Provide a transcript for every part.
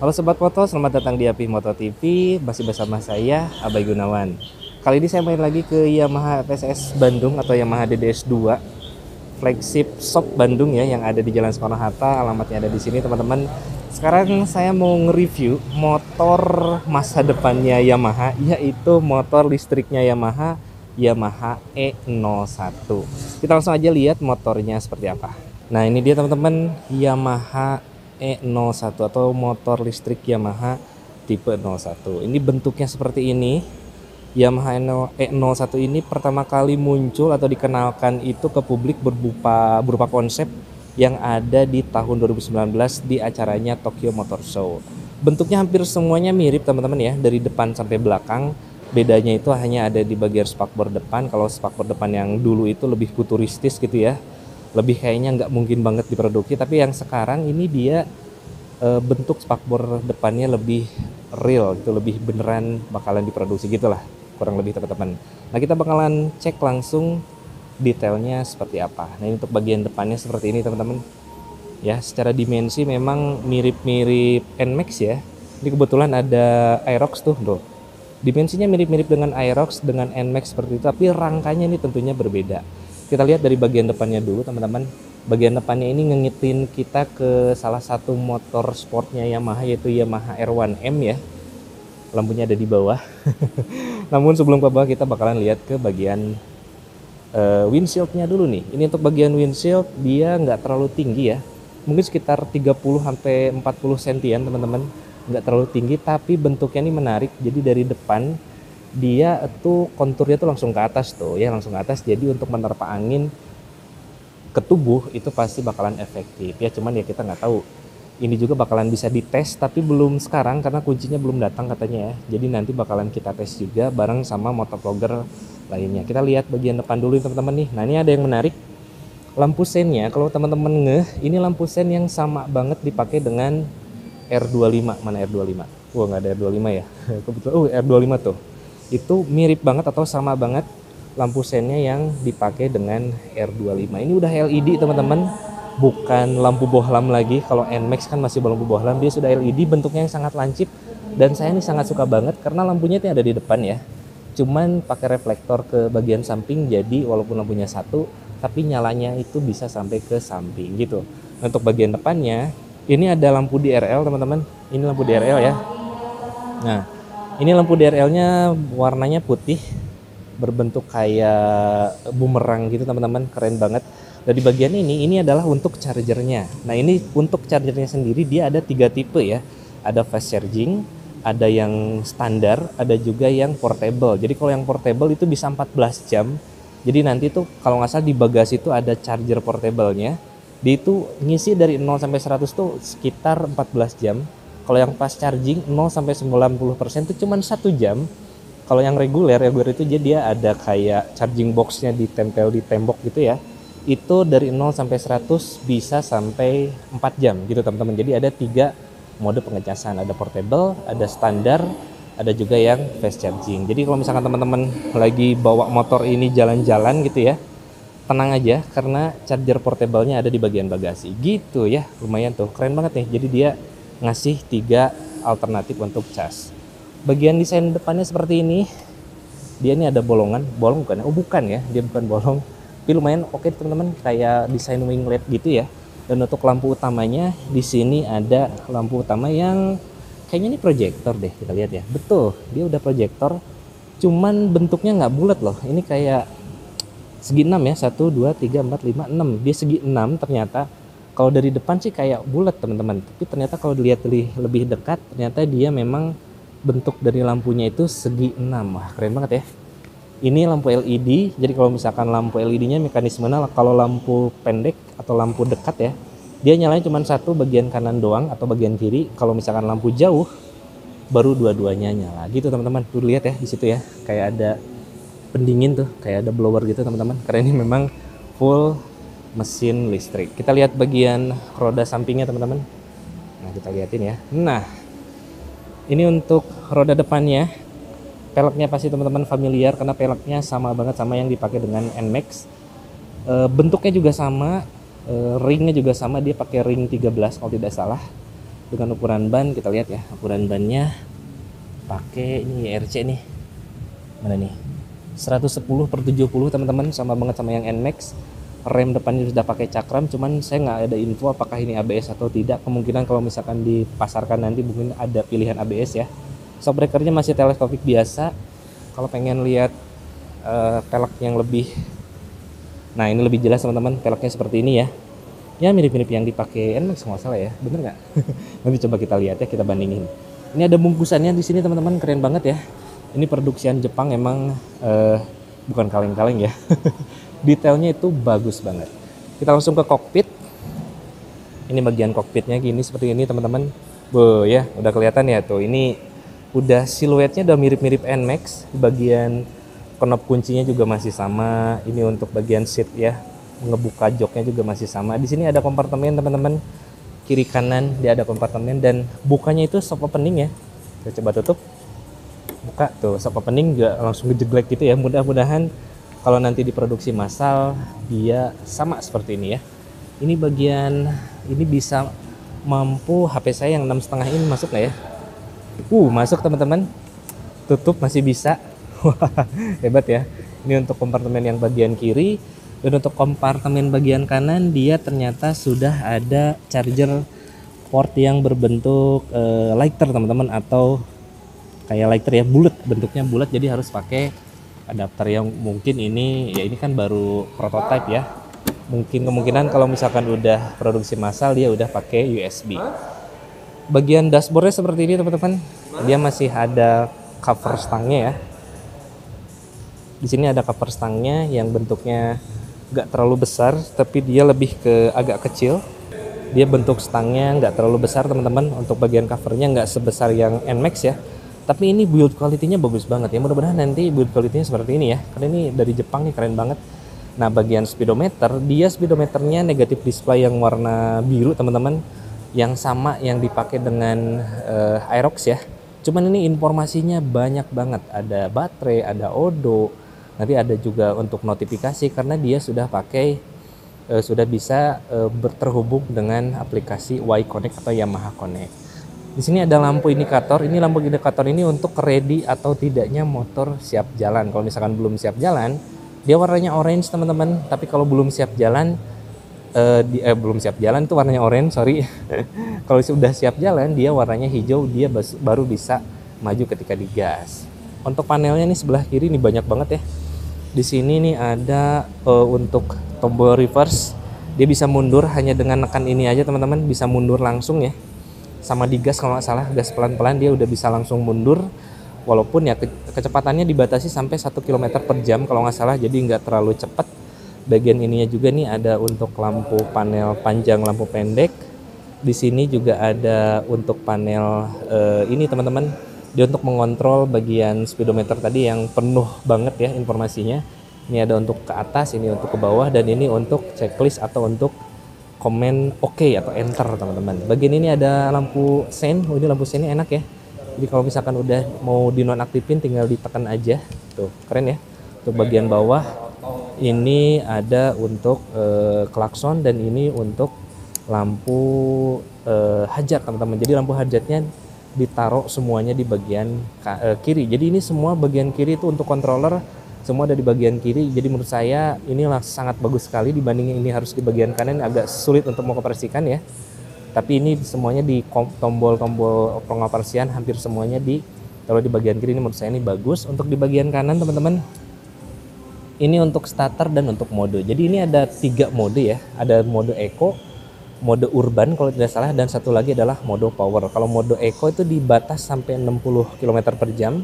Halo Sobat Moto, selamat datang di Api Moto TV. Masih bersama saya, Abay Gunawan. Kali ini saya main lagi ke Yamaha FSS Bandung atau Yamaha DDS 2 flagship shop Bandung ya, yang ada di Jalan Soekarno-Hatta. Alamatnya ada di sini teman-teman. Sekarang saya mau nge-review motor masa depannya Yamaha, yaitu motor listriknya Yamaha, Yamaha E01. Kita langsung aja lihat motornya seperti apa. Nah, ini dia teman-teman, Yamaha E01 atau motor listrik Yamaha tipe 01. Ini bentuknya seperti ini. Yamaha E01 ini pertama kali muncul atau dikenalkan itu ke publik berupa konsep yang ada di tahun 2019 di acaranya Tokyo Motor Show. Bentuknya hampir semuanya mirip teman-teman ya, dari depan sampai belakang. Bedanya itu hanya ada di bagian spakbor depan. Kalau spakbor depan yang dulu itu lebih futuristis gitu ya, lebih kayaknya nggak mungkin banget diproduksi. Tapi yang sekarang ini dia bentuk spakbor depannya lebih real gitu, lebih beneran bakalan diproduksi gitulah kurang lebih teman-teman. Nah, kita bakalan cek langsung detailnya seperti apa. Nah, ini untuk bagian depannya seperti ini teman-teman ya. Secara dimensi memang mirip-mirip NMAX ya. Ini kebetulan ada Aerox tuh. Dimensinya mirip-mirip dengan Aerox, dengan NMAX seperti itu, tapi rangkanya ini tentunya berbeda. Kita lihat dari bagian depannya dulu teman-teman. Bagian depannya ini ngingetin kita ke salah satu motor sportnya Yamaha, yaitu Yamaha R1M ya. Lampunya ada di bawah. Namun sebelum ke bawah kita bakalan lihat ke bagian windshieldnya dulu nih. Ini untuk bagian windshield dia nggak terlalu tinggi ya. Mungkin sekitar 30-40 sentian teman-teman. Nggak terlalu tinggi, tapi bentuknya ini menarik. Jadi dari depan dia tuh konturnya tuh langsung ke atas tuh ya, langsung ke atas. Jadi untuk menerpa angin ke tubuh itu pasti bakalan efektif ya. Cuman ya kita nggak tahu, ini juga bakalan bisa dites tapi belum sekarang karena kuncinya belum datang katanya ya. Jadi nanti bakalan kita tes juga bareng sama motovlogger lainnya. Kita lihat bagian depan dulu teman-teman nih. Nah, ini ada yang menarik, lampu sennya. Kalau teman-teman ini lampu sen yang sama banget dipakai dengan R25. Mana R25? Wah, nggak ada R25 ya. Kebetulan R25 tuh itu mirip banget atau sama banget lampu sennya yang dipakai dengan R25. Ini udah LED teman-teman, bukan lampu bohlam lagi. Kalau NMAX kan masih lampu bohlam, dia sudah LED, bentuknya yang sangat lancip. Dan saya ini sangat suka banget karena lampunya itu ada di depan ya, cuman pakai reflektor ke bagian samping. Jadi walaupun lampunya satu, tapi nyalanya itu bisa sampai ke samping gitu. Untuk bagian depannya ini ada lampu DRL teman-teman. Ini lampu DRL ya. Nah, ini lampu DRL-nya warnanya putih, berbentuk kayak bumerang gitu teman-teman, keren banget. Dan di bagian ini adalah untuk chargernya. Nah, ini untuk chargernya sendiri dia ada 3 tipe ya. Ada fast charging, ada yang standar, ada juga yang portable. Jadi kalau yang portable itu bisa 14 jam. Jadi nanti tuh kalau nggak salah di bagasi itu ada charger portable-nya. Dia itu ngisi dari 0 sampai 100 tuh sekitar 14 jam. Kalau yang fast charging 0 sampai 90% itu cuma 1 jam. Kalau yang reguler itu dia ada kayak charging box-nya ditempel di tembok gitu ya. Itu dari 0 sampai 100 bisa sampai 4 jam gitu teman-teman. Jadi ada 3 mode pengecasan, ada portable, ada standar, ada juga yang fast charging. Jadi kalau misalkan teman-teman lagi bawa motor ini jalan-jalan gitu ya, tenang aja karena charger portable-nya ada di bagian bagasi gitu ya. Lumayan tuh, keren banget nih. Jadi dia ngasih 3 alternatif untuk cas. Bagian desain depannya seperti ini. Dia ini ada bolong bukan? Oh bukan ya, dia bukan bolong. Tapi lumayan oke teman-teman, kayak desain winglet gitu ya. Dan untuk lampu utamanya di sini ada lampu utama yang kayaknya ini proyektor deh, kita lihat ya. Betul, dia udah proyektor. Cuman bentuknya nggak bulat loh. Ini kayak segi 6 ya, 1, 2, 3, 4, 5, 6. Dia segi 6 ternyata. Kalau dari depan sih kayak bulat teman-teman. Tapi ternyata kalau dilihat lebih dekat, ternyata dia memang bentuk dari lampunya itu segi 6. Wah, keren banget ya. Ini lampu LED. Jadi kalau misalkan lampu LED-nya mekanismenya kalau lampu pendek atau lampu dekat ya, dia nyalanya cuma satu bagian kanan doang atau bagian kiri. Kalau misalkan lampu jauh baru dua-duanya nyala gitu teman-teman. Tuh lihat ya di situ ya, kayak ada pendingin tuh, kayak ada blower gitu teman-teman. Karena ini memang full mesin listrik. Kita lihat bagian roda sampingnya teman-teman. Nah, kita lihatin ya. Nah, ini untuk roda depannya. Peleknya pasti teman-teman familiar karena peleknya sama banget sama yang dipakai dengan NMAX. Bentuknya juga sama, ringnya juga sama, dia pakai ring 13 kalau tidak salah. dengan ukuran ban. Kita lihat ya, ukuran bannya pakai ini RC nih, mana nih, 110/70 teman-teman, sama banget sama yang NMAX. Rem depannya sudah pakai cakram, cuman saya nggak ada info apakah ini ABS atau tidak. Kemungkinan kalau misalkan dipasarkan nanti mungkin ada pilihan ABS ya. Shock breakernya masih teleskopik biasa. Kalau pengen lihat pelek yang lebih, nah ini lebih jelas teman-teman, peleknya seperti ini ya. Ya mirip-mirip yang dipakai NMAX nggak salah ya, bener nggak? Nanti coba kita lihat ya, kita bandingin. Ini ada bungkusannya di sini teman-teman, keren banget ya. Ini produksian Jepang, emang bukan kaleng-kaleng ya. Detailnya itu bagus banget. Kita langsung ke kokpit. Ini bagian kokpitnya gini seperti ini teman-teman. Ya udah kelihatan ya tuh. Ini udah siluetnya udah mirip-mirip NMAX. Di bagian knob kuncinya juga masih sama. Ini untuk bagian seat ya. Ngebuka joknya juga masih sama. Di sini ada kompartemen teman-teman. Kiri kanan dia ada kompartemen, dan bukanya itu soft opening ya. Kita coba tutup. Buka tuh, soft opening juga langsung ngejeglek gitu ya. Mudah-mudahan kalau nanti diproduksi massal dia sama seperti ini ya. Ini bagian ini bisa mampu HP saya yang 6,5 ini masuk nggak ya? Masuk teman-teman. Tutup masih bisa. Hebat ya. Ini untuk kompartemen yang bagian kiri, dan untuk kompartemen bagian kanan dia ternyata sudah ada charger port yang berbentuk lighter teman-teman, atau kayak lighter ya, bulat, bentuknya bulat, jadi harus pakai adapter yang mungkin ini ya, ini kan baru prototype ya. Mungkin kemungkinan kalau misalkan udah produksi massal dia udah pakai USB. Bagian dashboardnya seperti ini teman-teman. Dia masih ada cover stangnya ya. Di sini ada cover stangnya yang bentuknya nggak terlalu besar, tapi dia lebih ke agak kecil. Dia bentuk stangnya nggak terlalu besar teman-teman. Untuk bagian covernya nggak sebesar yang NMAX ya. Tapi ini build quality-nya bagus banget ya. Mudah-mudahan nanti build quality-nya seperti ini ya. Karena ini dari Jepang nih, keren banget. Nah, bagian speedometer, dia speedometernya negatif display yang warna biru teman-teman. Yang sama yang dipakai dengan Aerox ya. Cuman ini informasinya banyak banget. Ada baterai, ada odo. Nanti ada juga untuk notifikasi karena dia sudah pakai, sudah bisa terhubung dengan aplikasi Y Connect atau Yamaha Connect. Di sini ada lampu indikator. Ini lampu indikator ini untuk ready atau tidaknya motor siap jalan. Kalau misalkan belum siap jalan, dia warnanya orange teman-teman. Tapi kalau belum siap jalan, belum siap jalan itu warnanya orange, sorry. Kalau sudah siap jalan, dia warnanya hijau. Dia baru bisa maju ketika digas. Untuk panelnya nih sebelah kiri ini banyak banget ya. Di sini nih ada untuk tombol reverse. Dia bisa mundur hanya dengan nekan ini aja teman-teman. Bisa mundur langsung ya. Sama di gas kalau nggak salah, gas pelan-pelan dia udah bisa langsung mundur, walaupun ya kecepatannya dibatasi sampai 1 km per jam kalau nggak salah, jadi nggak terlalu cepat. Bagian ininya juga nih ada untuk lampu panel panjang, lampu pendek. Di sini juga ada untuk panel ini teman-teman, dia untuk mengontrol bagian speedometer tadi yang penuh banget ya informasinya. Ini ada untuk ke atas, ini untuk ke bawah, dan ini untuk checklist atau untuk komen oke atau enter teman-teman. Bagian ini ada lampu sen. Ini lampu sennya enak ya. Jadi kalau misalkan udah mau dinonaktifin tinggal ditekan aja. Tuh, keren ya. Untuk bagian bawah ini ada untuk klakson, dan ini untuk lampu hajat teman-teman. Jadi lampu hajatnya ditaruh semuanya di bagian kiri. Jadi ini semua bagian kiri itu untuk controller semua ada di bagian kiri. Jadi menurut saya inilah sangat bagus sekali, dibandingin ini harus di bagian kanan, agak sulit untuk mengoperasikan ya. Tapi ini semuanya di tombol-tombol pengoperasian hampir semuanya kalau di bagian kiri ini menurut saya ini bagus. Untuk di bagian kanan teman-teman, ini untuk starter dan untuk mode. Jadi ini ada 3 mode ya. Ada mode eco, mode urban kalau tidak salah, dan satu lagi adalah mode power. Kalau mode eco itu dibatas sampai 60 km per jam.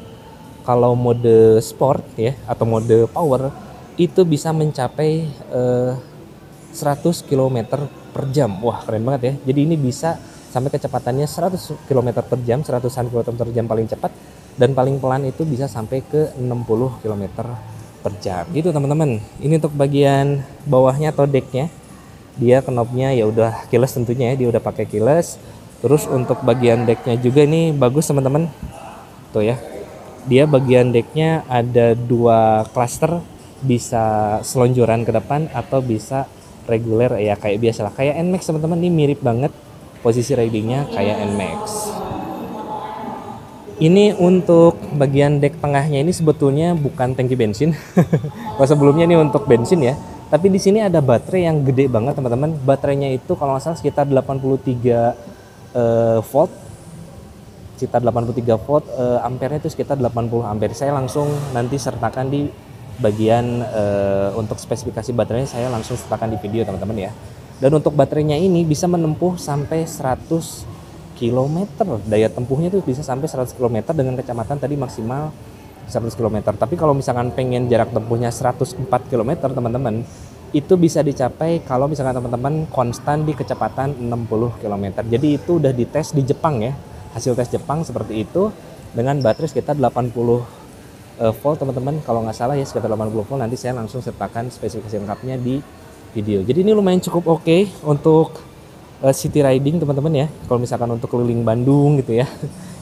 Kalau mode sport ya atau mode power itu bisa mencapai 100 km per jam. Wah, keren banget ya. Jadi ini bisa sampai kecepatannya 100 km per jam, 100-an km per jam paling cepat, dan paling pelan itu bisa sampai ke 60 km per jam. Gitu teman-teman. Ini untuk bagian bawahnya atau decknya. Dia knobnya ya udah keyless tentunya ya, dia udah pakai keyless. Terus untuk bagian decknya juga ini bagus teman-teman. Tuh ya. Dia bagian decknya ada 2 cluster, bisa selonjoran ke depan atau bisa reguler ya kayak biasalah, kayak NMAX teman-teman. Ini mirip banget posisi ridingnya kayak NMAX. Ini untuk bagian dek tengahnya ini sebetulnya bukan tangki bensin. Kalau sebelumnya ini untuk bensin ya. Tapi di sini ada baterai yang gede banget teman-teman. Baterainya itu kalau nggak salah sekitar 83 volt. Sekitar 83 volt, ampernya itu sekitar 80 ampere. Saya langsung nanti sertakan di bagian untuk spesifikasi baterainya, saya langsung sertakan di video teman-teman ya. Dan untuk baterainya ini bisa menempuh sampai 100 km, daya tempuhnya tuh bisa sampai 100 km dengan kecepatan tadi maksimal 100 km. Tapi kalau misalkan pengen jarak tempuhnya 104 km teman-teman, itu bisa dicapai kalau misalkan teman-teman konstan di kecepatan 60 km. Jadi itu udah dites di Jepang ya, hasil tes Jepang seperti itu dengan baterai sekitar 80 volt teman-teman, kalau nggak salah ya sekitar 80 volt. Nanti saya langsung sertakan spesifikasi lengkapnya di video. Jadi ini lumayan cukup oke untuk city riding teman-teman ya, kalau misalkan untuk keliling Bandung gitu ya.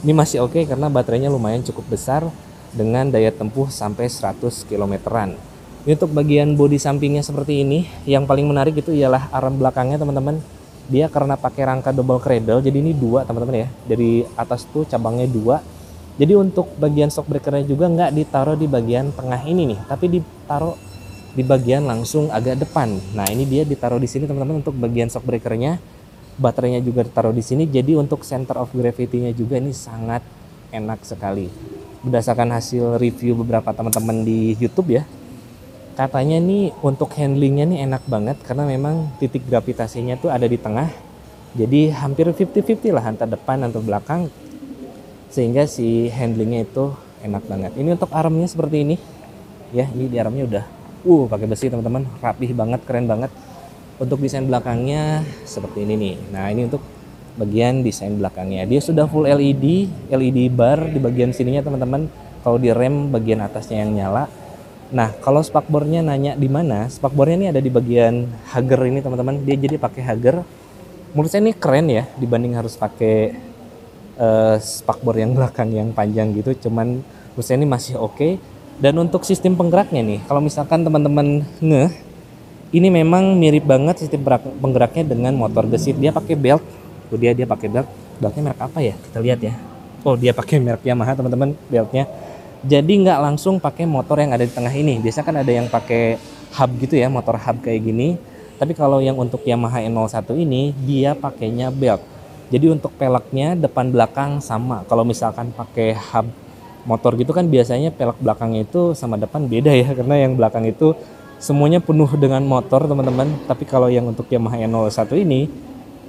Ini masih oke karena baterainya lumayan cukup besar dengan daya tempuh sampai 100 kilometeran. Ini untuk bagian bodi sampingnya seperti ini. Yang paling menarik itu ialah arm belakangnya teman-teman. Dia karena pakai rangka double cradle, jadi ini dua teman-teman ya, dari atas tuh cabangnya dua. Jadi untuk bagian shock breakernya juga nggak ditaruh di bagian tengah ini nih, tapi ditaruh di bagian langsung agak depan. Nah ini dia ditaruh di sini teman-teman untuk bagian shock breakernya. Baterainya juga ditaruh di sini, jadi untuk center of gravity-nya juga ini sangat enak sekali. Berdasarkan hasil review beberapa teman-teman di YouTube ya, katanya nih untuk handlingnya nih enak banget karena memang titik gravitasinya tuh ada di tengah. Jadi hampir 50-50 lah antara depan atau belakang, sehingga si handlingnya itu enak banget. Ini untuk armnya seperti ini ya, ini di armnya udah pakai besi teman-teman, rapih banget, keren banget. Untuk desain belakangnya seperti ini nih. Nah ini untuk bagian desain belakangnya, dia sudah full LED bar di bagian sininya teman-teman. Kalau di rem bagian atasnya yang nyala. Nah kalau spakbornya nanya di mana, spakbornya ini ada di bagian hager ini teman-teman. Dia jadi pakai hager. Menurut saya ini keren ya dibanding harus pakai spakbor yang belakang yang panjang gitu. Cuman menurut saya ini masih oke. Dan untuk sistem penggeraknya nih, kalau misalkan teman-teman ini memang mirip banget sistem penggeraknya dengan motor gesit. Dia pakai belt. Tuh dia pakai belt. Beltnya merek apa ya? Kita lihat ya. Oh dia pakai merek Yamaha teman-teman beltnya. Jadi nggak langsung pakai motor yang ada di tengah ini. Biasa kan ada yang pakai hub gitu ya, motor hub kayak gini. Tapi kalau yang untuk Yamaha E01 ini dia pakainya belt. Jadi untuk peleknya depan belakang sama. Kalau misalkan pakai hub motor gitu kan biasanya pelek belakangnya itu sama depan beda ya, karena yang belakang itu semuanya penuh dengan motor teman-teman. Tapi kalau yang untuk Yamaha E01 ini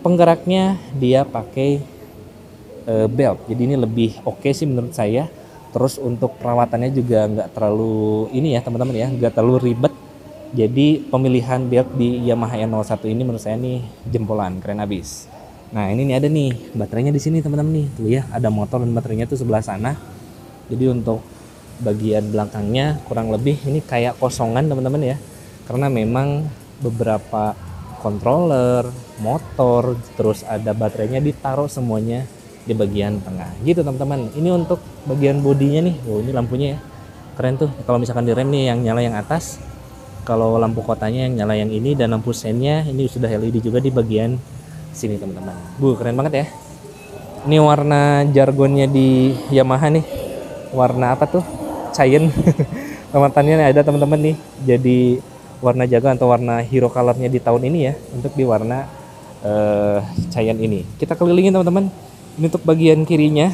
penggeraknya dia pakai belt. Jadi ini lebih oke sih menurut saya. Terus untuk perawatannya juga nggak terlalu ini ya teman-teman ya, nggak terlalu ribet. Jadi pemilihan belt di Yamaha E01 ini menurut saya nih jempolan, keren abis. Nah ini nih ada nih baterainya di sini teman-teman nih, tuh ya ada motor dan baterainya tuh sebelah sana. Jadi untuk bagian belakangnya kurang lebih ini kayak kosongan teman-teman ya, karena memang beberapa controller, motor, terus ada baterainya ditaruh semuanya di bagian tengah gitu teman-teman. Ini untuk bagian bodinya nih, ini lampunya ya keren tuh. Kalau misalkan di rem nih yang nyala yang atas, kalau lampu kotanya yang nyala yang ini, dan lampu sennya ini sudah LED juga di bagian sini teman-teman. Keren banget ya. Ini warna jargonnya di Yamaha nih, warna apa tuh? Cayenne. Kematannya ada teman-teman nih, jadi warna jaga atau warna hero colornya di tahun ini ya, untuk di warna Cayenne ini. Kita kelilingin teman-teman. Ini untuk bagian kirinya,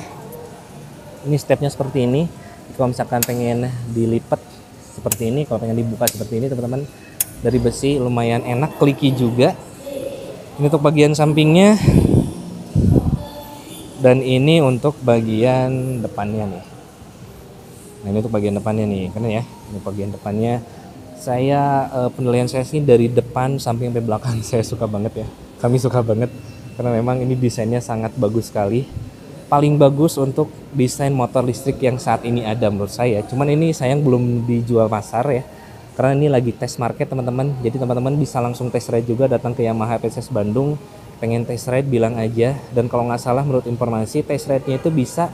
ini stepnya seperti ini. Kalau misalkan pengen dilipat seperti ini, kalau pengen dibuka seperti ini teman-teman, dari besi lumayan enak, kliki juga. Ini untuk bagian sampingnya, dan ini untuk bagian depannya nih. Nah ini untuk bagian depannya nih, karena ya ini bagian depannya saya penilaian saya sih dari depan samping sampai belakang saya suka banget ya. Kami suka banget karena memang ini desainnya sangat bagus sekali. Paling bagus untuk desain motor listrik yang saat ini ada menurut saya. Cuman ini sayang belum dijual pasar ya, karena ini lagi test market teman-teman. Jadi teman-teman bisa langsung test ride juga, datang ke Yamaha PCS Bandung, pengen test ride bilang aja. Dan kalau nggak salah menurut informasi test ride-nya itu bisa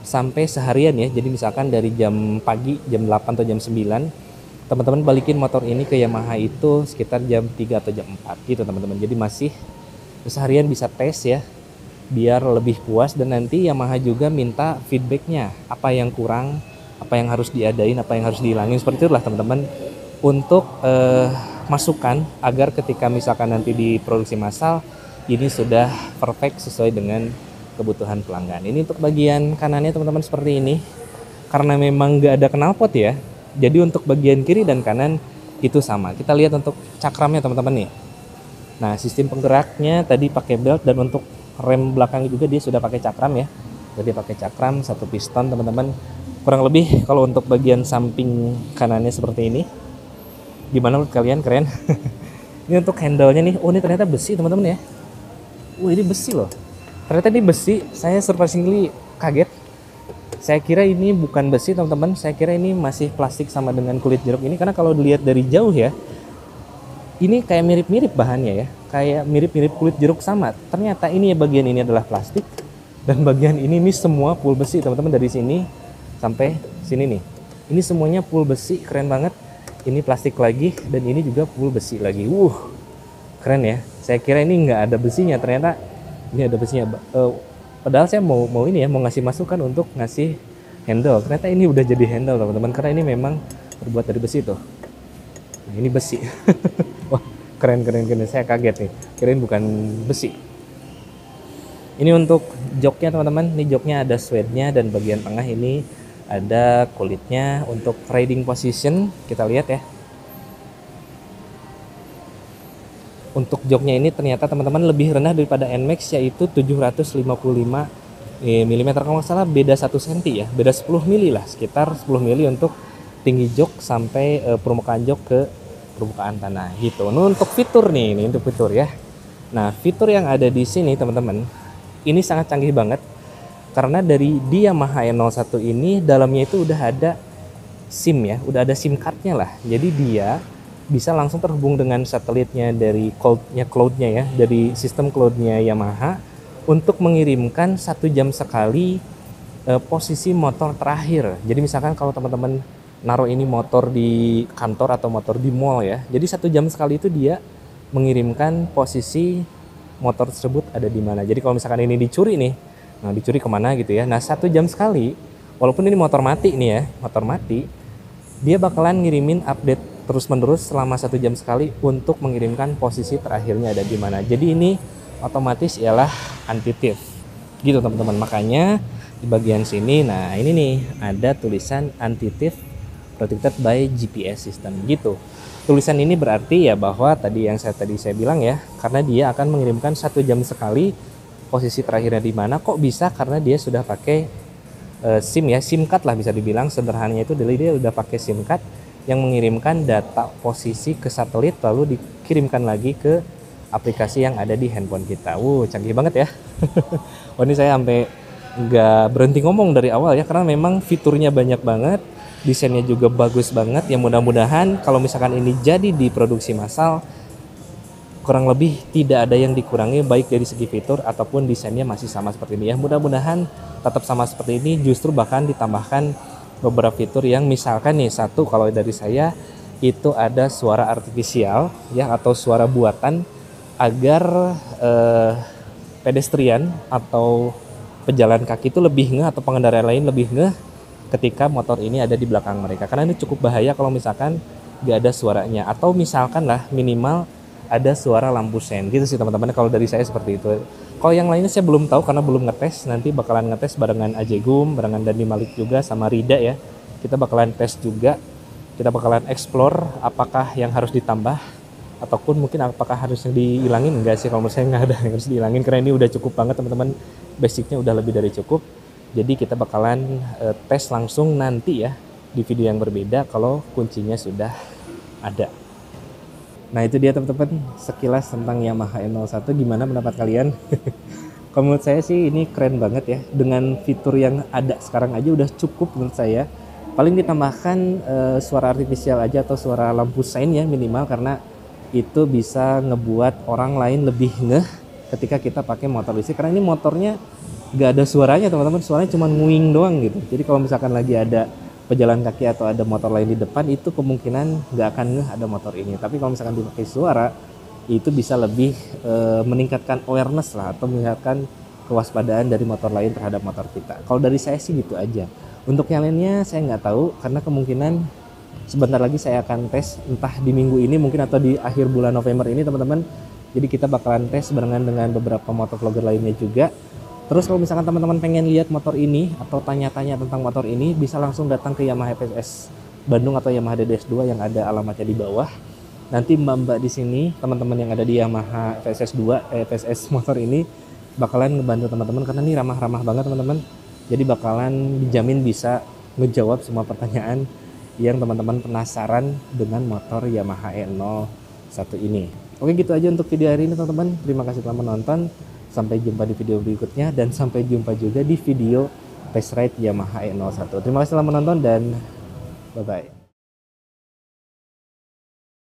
sampai seharian ya. Jadi misalkan dari jam pagi jam 8 atau jam 9 teman-teman balikin motor ini ke Yamaha itu sekitar jam 3 atau jam 4 gitu teman-teman. Jadi masih seharian bisa tes ya. biar lebih puas. Dan nanti Yamaha juga minta feedbacknya, apa yang kurang, apa yang harus diadain, apa yang harus dihilangin, seperti itulah teman-teman, untuk masukan agar ketika misalkan nanti diproduksi massal ini sudah perfect sesuai dengan kebutuhan pelanggan. Ini untuk bagian kanannya teman-teman seperti ini, karena memang nggak ada knalpot ya, jadi untuk bagian kiri dan kanan itu sama. Kita lihat untuk cakramnya teman-teman nih. Nah, sistem penggeraknya tadi pakai belt, dan untuk rem belakang juga dia sudah pakai cakram ya. Jadi pakai cakram, satu piston teman-teman. Kurang lebih kalau untuk bagian samping kanannya seperti ini. Gimana menurut kalian, keren? Ini untuk handle-nya nih. Oh, ini ternyata besi teman-teman ya. Ini besi loh. Ternyata ini besi. Saya surprisingly kaget. Saya kira ini bukan besi teman-teman. Saya kira ini masih plastik sama dengan kulit jeruk ini, karena kalau dilihat dari jauh ya, ini kayak mirip-mirip bahannya ya, kayak mirip-mirip kulit jeruk sama. Ternyata ini bagian ini adalah plastik, dan bagian ini semua full besi teman-teman, dari sini sampai sini nih. Ini semuanya full besi, keren banget. Ini plastik lagi, dan ini juga full besi lagi. Keren ya. Saya kira ini nggak ada besinya, ternyata ini ada besinya. Padahal saya mau ini ya, mau ngasih masukan untuk ngasih handle. Ternyata ini udah jadi handle teman-teman, karena ini memang terbuat dari besi tuh. Nah, ini besi. Wah, keren. Saya kaget nih. Kirain bukan besi. Ini untuk joknya teman-teman. Ini joknya ada suede-nya, dan bagian tengah ini ada kulitnya. Untuk riding position kita lihat ya. Untuk joknya ini ternyata teman-teman lebih rendah daripada NMAX, yaitu 755 mm. Kalau nggak salah beda 1 cm ya. Beda 10 mm lah. Sekitar 10 mm untuk tinggi jok sampai permukaan jok ke permukaan tanah gitu. Nah, untuk fitur nih, ini untuk fitur ya. Nah, fitur yang ada di sini teman-teman, ini sangat canggih banget, karena dari di Yamaha E01 ini dalamnya itu udah ada SIM ya, udah ada SIM cardnya lah. Jadi dia bisa langsung terhubung dengan satelitnya dari cloudnya ya, dari sistem cloudnya Yamaha, untuk mengirimkan 1 jam sekali posisi motor terakhir. Jadi misalkan kalau teman-teman naruh ini motor di kantor atau motor di mall ya, jadi 1 jam sekali itu dia mengirimkan posisi motor tersebut ada di mana. Jadi kalau misalkan ini dicuri nih, nah dicuri kemana gitu ya, nah 1 jam sekali, walaupun ini motor mati nih ya, motor mati, dia bakalan ngirimin update terus menerus selama 1 jam sekali untuk mengirimkan posisi terakhirnya ada di mana. Jadi ini otomatis ialah anti-thief gitu teman-teman. Makanya di bagian sini, nah ini nih ada tulisan anti-thief protected by GPS system gitu. Tulisan ini berarti ya bahwa tadi yang saya bilang ya, karena dia akan mengirimkan 1 jam sekali posisi terakhirnya di mana. Kok bisa? Karena dia sudah pakai SIM ya, SIM card lah bisa dibilang sederhananya itu. Dia udah pakai SIM card yang mengirimkan data posisi ke satelit, lalu dikirimkan lagi ke aplikasi yang ada di handphone kita. Canggih banget ya. Ini saya sampai nggak berhenti ngomong dari awal ya, karena memang fiturnya banyak banget. Desainnya juga bagus banget ya. Mudah-mudahan kalau misalkan ini jadi diproduksi massal, kurang lebih tidak ada yang dikurangi, baik dari segi fitur ataupun desainnya masih sama seperti ini ya. Mudah-mudahan tetap sama seperti ini, justru bahkan ditambahkan beberapa fitur yang misalkan nih, satu kalau dari saya itu ada suara artifisial ya, atau suara buatan, agar pedestrian atau pejalan kaki itu lebih ngeh, atau pengendara lain lebih ngeh ketika motor ini ada di belakang mereka, karena ini cukup bahaya kalau misalkan gak ada suaranya, atau misalkan lah minimal ada suara lampu sen gitu sih teman-teman. Kalau dari saya seperti itu. Kalau yang lainnya saya belum tahu karena belum ngetes. Nanti bakalan ngetes barengan Ajegum, barengan Dani Malik juga sama Rida ya. Kita bakalan tes juga, kita bakalan explore apakah yang harus ditambah ataupun mungkin apakah harus dihilangin. Enggak sih, kalau menurut saya nggak ada yang harus dihilangin, karena ini udah cukup banget teman-teman. Basicnya udah lebih dari cukup. Jadi kita bakalan tes langsung nanti ya di video yang berbeda kalau kuncinya sudah ada. Nah itu dia teman-teman, sekilas tentang Yamaha E01. Gimana pendapat kalian? Kalau menurut saya sih ini keren banget ya. Dengan fitur yang ada sekarang aja udah cukup menurut saya. Paling ditambahkan suara artifisial aja atau suara lampu sein ya minimal, karena itu bisa ngebuat orang lain lebih ngeh ketika kita pakai motor listrik. Karena ini motornya gak ada suaranya teman-teman, suaranya cuma nguing doang gitu. Jadi kalau misalkan lagi ada pejalan kaki atau ada motor lain di depan, itu kemungkinan gak akan ngeh ada motor ini. Tapi kalau misalkan dipakai suara, itu bisa lebih meningkatkan awareness lah, atau meningkatkan kewaspadaan dari motor lain terhadap motor kita. Kalau dari saya sih gitu aja. Untuk yang lainnya saya nggak tahu, karena kemungkinan sebentar lagi saya akan tes, entah di minggu ini mungkin atau di akhir bulan November ini teman-teman. Jadi kita bakalan tes barengan dengan beberapa motovlogger lainnya juga. Terus kalau misalkan teman-teman pengen lihat motor ini atau tanya-tanya tentang motor ini, bisa langsung datang ke Yamaha FSS Bandung atau Yamaha DDS2 yang ada alamatnya di bawah. Nanti mbak-mbak di sini, teman-teman yang ada di Yamaha FSS motor ini bakalan ngebantu teman-teman, karena ini ramah-ramah banget teman-teman. Jadi bakalan dijamin bisa ngejawab semua pertanyaan yang teman-teman penasaran dengan motor Yamaha E01 ini. Oke, gitu aja untuk video hari ini teman-teman. Terima kasih telah menonton. Sampai jumpa di video berikutnya, dan sampai jumpa juga di video test ride Yamaha E01. Terima kasih telah menonton dan bye-bye.